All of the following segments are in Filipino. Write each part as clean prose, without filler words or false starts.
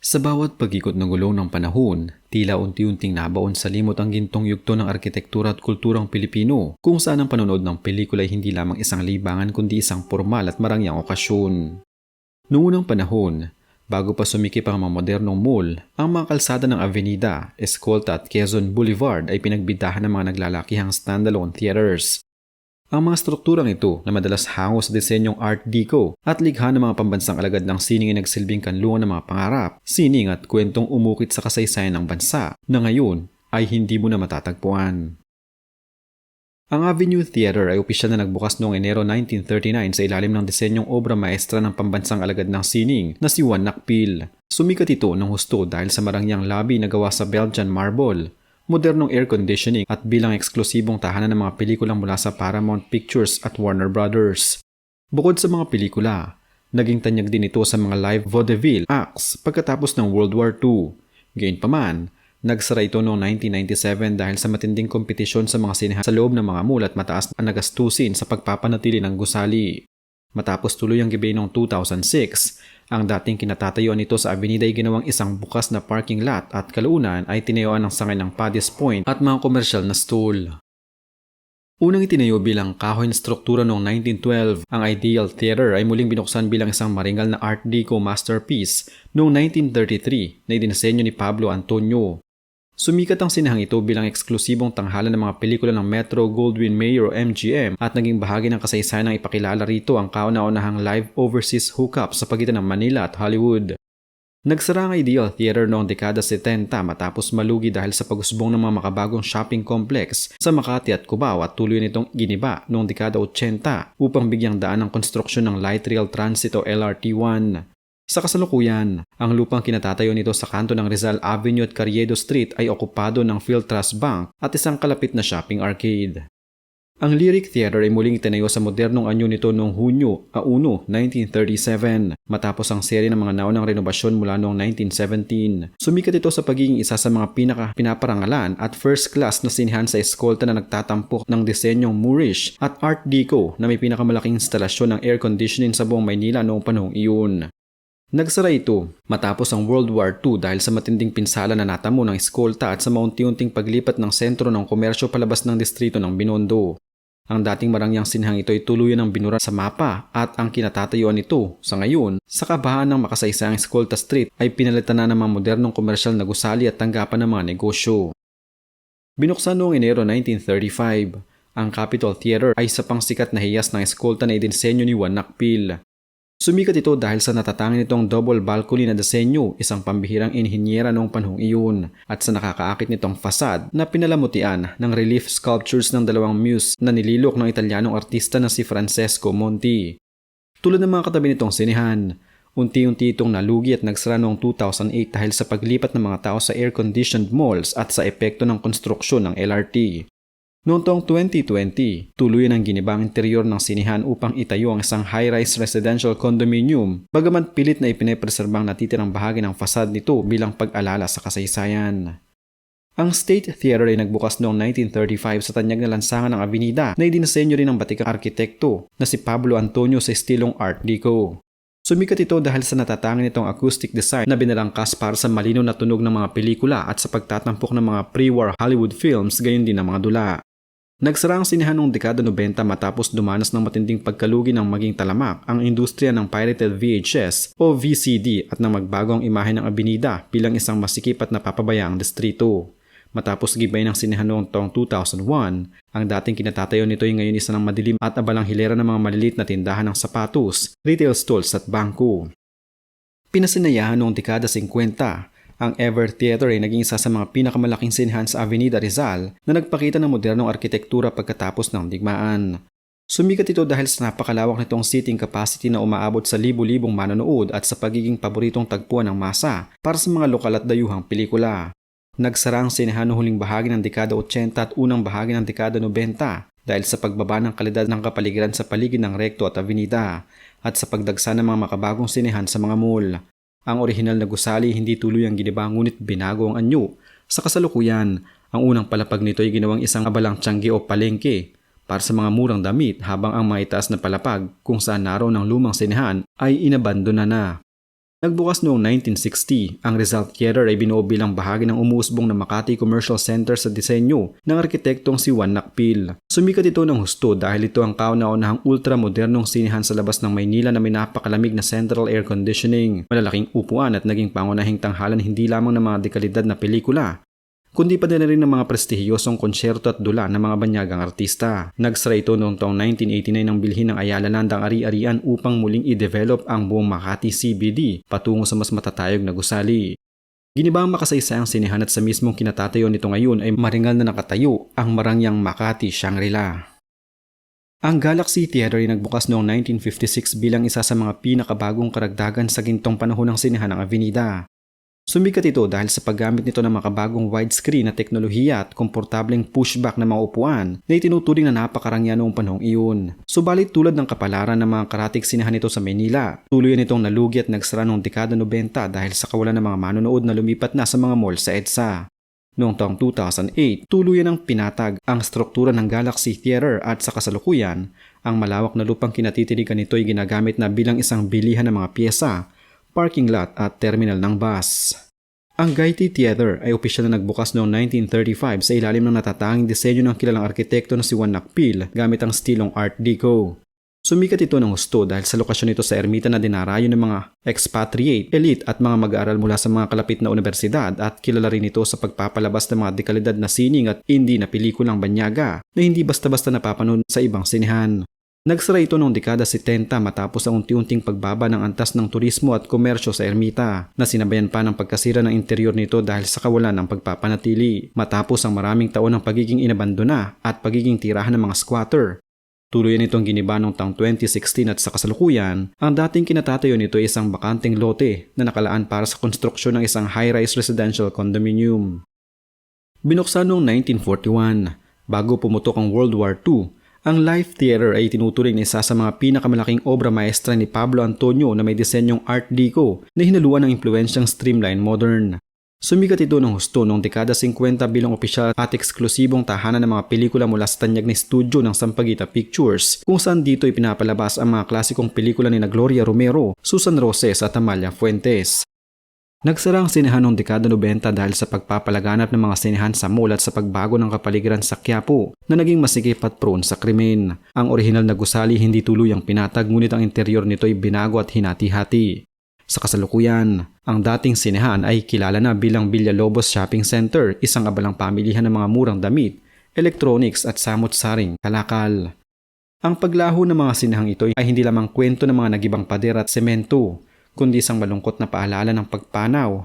Sa bawat pag-ikot ng gulong ng panahon, tila unti-unting nabaon sa limot ang gintong yugto ng arkitektura at kulturang Pilipino, kung saan ang panonood ng pelikula ay hindi lamang isang libangan kundi isang formal at marangyang okasyon. Noong unang panahon, bago pa sumikip ang mga modernong mall, ang mga kalsada ng Avenida, Escolta at Quezon Boulevard ay pinagbidahan ng mga naglalakihang standalone theaters. Ang mga strukturang ito na madalas hango sa disenyong Art Deco at likha ng mga pambansang alagad ng sining ay nagsilbing kanlungan ng mga pangarap, sining at kwentong umukit sa kasaysayan ng bansa na ngayon ay hindi mo na matatagpuan. Ang Avenue Theater ay opisyal na nagbukas noong Enero 1939 sa ilalim ng disenyong obra maestra ng pambansang alagad ng sining na si Juan Nakpil. Sumikat ito ng husto dahil sa marangyang lobby na gawa sa Belgian marble, modernong air conditioning at bilang eksklusibong tahanan ng mga pelikulang mula sa Paramount Pictures at Warner Brothers. Bukod sa mga pelikula, naging tanyag din ito sa mga live vaudeville acts pagkatapos ng World War II. Gayunpaman, nagsara ito noong 1997 dahil sa matinding kompetisyon sa mga sinehan sa loob ng mga mall at mataas na nagastusin sa pagpapanatili ng gusali. Matapos tuloy ang gibe noong 2006, ang dating kinatatayuan nito sa Avenida ay ginawang isang bukas na parking lot at kalaunan ay tinayuan ng sangay ng Paddy's Point at mga komersyal na stall. Unang itinayo bilang kahoy na struktura noong 1912, ang Ideal Theater ay muling binuksan bilang isang maringal na Art Deco masterpiece noong 1933 na idinisenyo ni Pablo Antonio. Sumikat ang sinehang ito bilang eksklusibong tanghalan ng mga pelikula ng Metro-Goldwyn-Mayer o MGM at naging bahagi ng kasaysayan ng ipakilala rito ang kauna-unahang live overseas hookup sa pagitan ng Manila at Hollywood. Nagsara ang Ideal Theater noong dekada 70 matapos malugi dahil sa pag-usbong ng mga makabagong shopping complex sa Makati at Cubao at tuloy nitong giniba noong dekada 80 upang bigyang daan ang konstruksyon ng Light Rail Transit o LRT-1. Sa kasalukuyan, ang lupang kinatatayo nito sa kanto ng Rizal Avenue at Carriedo Street ay okupado ng Philtrust Bank at isang kalapit na shopping arcade. Ang Lyric Theater ay muling itinayo sa modernong anyo nito noong Hunyo 1, 1937 matapos ang serye ng mga naunang renobasyon mula noong 1917. Sumikat ito sa pagiging isa sa mga pinaka-pinaparangalan at first class na sinehan sa Escolta na nagtatampok ng disenyong Moorish at Art Deco na may pinakamalaking instalasyon ng air conditioning sa buong Maynila noong panahong iyon. Nagsara ito matapos ang World War II dahil sa matinding pinsala na natamo ng Escolta at sa maunti-unting paglipat ng sentro ng komersyo palabas ng distrito ng Binondo. Ang dating marangyang sinehang ito ay tuluyan ng binura sa mapa at ang kinatatayuan nito sa ngayon sa kabahaan ng makasaysayang Escolta Street ay pinalitan na ng mga modernong komersyal na gusali at tanggapan ng mga negosyo. Binuksan noong Enero 1935, ang Capitol Theater ay isa pang sikat na hiyas ng Escolta na idinsenyo ni Juan Nakpil. Sumikat ito dahil sa natatangin nitong double balcony na disenyo, isang pambihirang inhinyera noong panahong iyon, at sa nakakaakit nitong fasad na pinalamutian ng relief sculptures ng dalawang muse na nililok ng Italianong artista na si Francesco Monti. Tulad ng mga katabi nitong sinehan, unti-unti itong nalugi at nagsara noong 2008 dahil sa paglipat ng mga tao sa air-conditioned malls at sa epekto ng konstruksyon ng LRT. Noong taong 2020, tuluyan ang ginibang interior ng sinehan upang itayo ang isang high-rise residential condominium, bagaman pilit na ipinapreserbang natitirang bahagi ng fasad nito bilang pag-alala sa kasaysayan. Ang State Theater ay nagbukas noong 1935 sa tanyag na lansangan ng Avenida na idinisenyo rin ng batikang arkitekto na si Pablo Antonio sa estilong Art Deco. Sumikat ito dahil sa natatangin nitong acoustic design na binalangkas para sa malinaw na tunog ng mga pelikula at sa pagtatampok ng mga pre-war Hollywood films gayon din ng mga dula. Nagsara ang sinehan noong dekada 90 matapos dumanas ng matinding pagkalugi ng maging talamak ang industriya ng pirated VHS o VCD at nang magbago ang imahe ng Avenida bilang isang masikip at napapabayaang distrito. Matapos gibay ng sinehan noong taong 2001, ang dating kinatatayo nito ay ngayon isa ng madilim at abalang hilera ng mga maliliit na tindahan ng sapatos, retail stalls at bangko. Pinasinayahan noong dekada 50, ang Ever Theater ay naging isa sa mga pinakamalaking sinehan sa Avenida Rizal na nagpakita ng modernong arkitektura pagkatapos ng digmaan. Sumikat ito dahil sa napakalawak nitong seating capacity na umaabot sa libu-libong manonood at sa pagiging paboritong tagpuan ng masa para sa mga lokal at dayuhang pelikula. Nagsara ang sinehan noong huling bahagi ng dekada 80 at unang bahagi ng dekada 90 dahil sa pagbaba ng kalidad ng kapaligiran sa paligid ng Recto at Avenida at sa pagdagsa ng mga makabagong sinehan sa mga mall. Ang orihinal na gusali hindi tuloy ang giniba ngunit binago ang anyo. Sa kasalukuyan, ang unang palapag nito ay ginawang isang abalang tiyangge o palengke para sa mga murang damit habang ang maitaas na palapag kung saan naroon ng lumang sinehan ay inabandona na. Nagbukas noong 1960, ang Rizal Theater ay binuo bilang bahagi ng umuusbong na Makati Commercial Center sa disenyo ng arkitektong si Juan Nakpil. Sumikat ito ng husto dahil ito ang kauna-unahang ultramodernong sinehan sa labas ng Maynila na may napakalamig na central air conditioning, malalaking upuan at naging pangunahing tanghalan hindi lamang ng mga dekalidad na pelikula, kundi pa din rin ng mga prestihiyosong konsyerto at dula ng mga banyagang artista. Nagsara ito noong taong 1989 ng bilhin ng Ayala Land ang ari-arian upang muling i-develop ang buong Makati CBD patungo sa mas matatayog na gusali. Ginibang makasaysayang sinehan at sa mismong kinatatayo nito ngayon ay maringal na nakatayo ang marangyang Makati Shangri-La. Ang Galaxy Theater ay nagbukas noong 1956 bilang isa sa mga pinakabagong karagdagan sa gintong panahon ng sinehan ng Avenida. Sumikat ito dahil sa paggamit nito ng makabagong widescreen na teknolohiya at komportableng pushback na mga upuan na itinuturing na napakarangya noong panahong iyon. Subalit tulad ng kapalaran ng mga karatig sinehan nito sa Maynila, tuluyan itong nalugi at nagsara noong dekada 90 dahil sa kawalan ng mga manonood na lumipat na sa mga mall sa EDSA. Noong taong 2008, tuluyan ng pinatag ang struktura ng Galaxy Theater at sa kasalukuyan, ang malawak na lupang kinatitirikan nito ay ginagamit na bilang isang bilihan ng mga piyesa, parking lot at terminal ng bus. Ang Gaiety Theater ay opisyal na nagbukas noong 1935 sa ilalim ng natatanging disenyo ng kilalang arkitekto na si Juan Nakpil gamit ang stilong Art Deco. Sumikat ito ng husto dahil sa lokasyon nito sa ermita na dinarayo ng mga expatriate, elite at mga mag-aaral mula sa mga kalapit na universidad at kilala rin ito sa pagpapalabas ng mga dekalidad na sining at indie na pelikulang banyaga na hindi basta-basta napapanood sa ibang sinehan. Nagsara ito noong dekada 70 matapos ang unti-unting pagbaba ng antas ng turismo at komersyo sa ermita na sinabayan pa ng pagkasira ng interior nito dahil sa kawalan ng pagpapanatili matapos ang maraming taon ng pagiging inabandona at pagiging tirahan ng mga squatter. Tuluyan itong giniba noong taong 2016 at sa kasalukuyan, ang dating kinatatayo nito ay isang bakanteng lote na nakalaan para sa konstruksyon ng isang high-rise residential condominium. Binuksan noong 1941, bago pumutok ang World War II, ang Life Theater ay tinuturing na isa sa mga pinakamalaking obra maestra ni Pablo Antonio na may disenyong Art Deco na hinaluan ng impluensyang streamline modern. Sumikat ito ng husto noong dekada 50 bilang opisyal at eksklusibong tahanan ng mga pelikula mula sa tanyag na studio ng Sampaguita Pictures, kung saan dito ipinapalabas ang mga klasikong pelikula ni Gloria Romero, Susan Roses at Amalia Fuentes. Nagsara ang sinehan noong dekada 90 dahil sa pagpapalaganap ng mga sinehan sa mall at sa pagbago ng kapaligiran sa Quiapo na naging masikip at prone sa krimen. Ang orihinal na gusali hindi tuluyang pinatag ngunit ang interior nito ay binago at hinati-hati. Sa kasalukuyan, ang dating sinehan ay kilala na bilang Villalobos Shopping Center, isang abalang pamilihan ng mga murang damit, electronics at samot-saring kalakal. Ang paglaho ng mga sinehang ito ay hindi lamang kwento ng mga nagibang pader at semento, kundi isang malungkot na paalala ng pagpanaw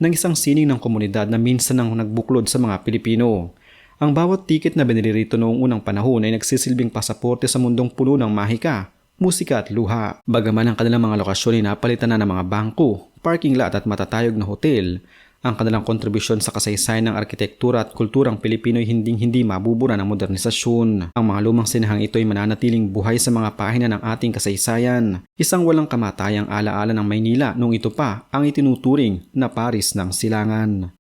ng isang sining ng komunidad na minsan nang nagbuklod sa mga Pilipino. Ang bawat tiket na binili rito noong unang panahon ay nagsisilbing pasaporte sa mundong puno ng mahika, musika at luha. Bagaman ang kanilang mga lokasyon ay napalitan na ng mga bangko, parking lot at matatayog na hotel, ang kanilang kontribusyon sa kasaysayan ng arkitektura at kulturang Pilipino ay hindi mabubura ng modernisasyon. Ang mga lumang sinehang ito ay mananatiling buhay sa mga pahina ng ating kasaysayan. Isang walang kamatayang alaala ng Maynila nung ito pa ang itinuturing na Paris ng Silangan.